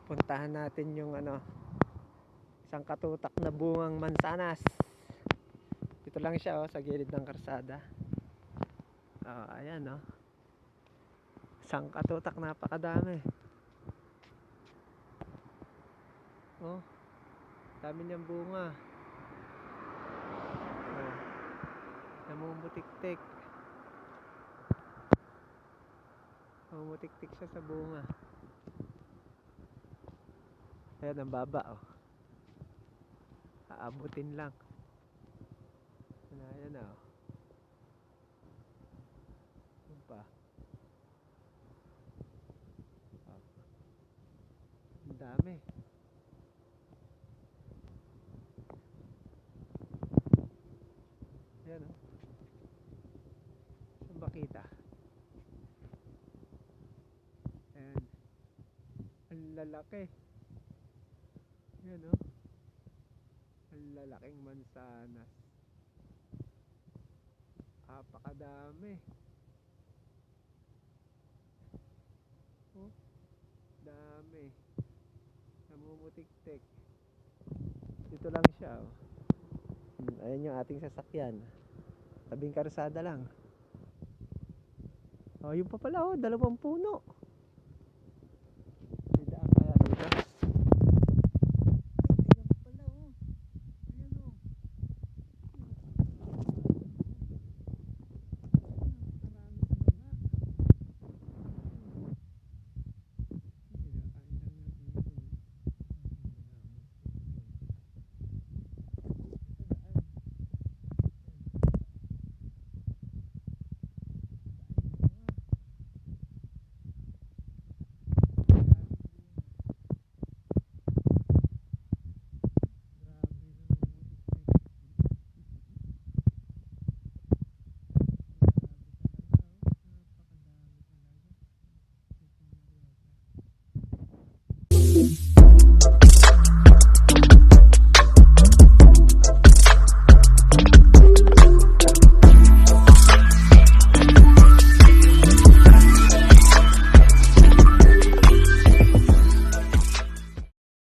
Puntahan natin yung isang katutak na bungang mansanas. Dito lang siya sa gilid ng karsada. Ayan isang katutak, napakadami. Dami niyang bunga. Namumutik-tik. Namumutik-tik siya sa bunga. Ayan ang baba aabutin lang. Ayan Ayan pa. Ang dami. Ayan saan ba kita? Ayan. Ang lalaki. Ayan ang lalaking mansanas. Napakadami. Dami. Namumutik-tik. Dito lang siya Ayan yung ating sasakyan. Tabing karsada lang. Yung pa pala dalawang puno.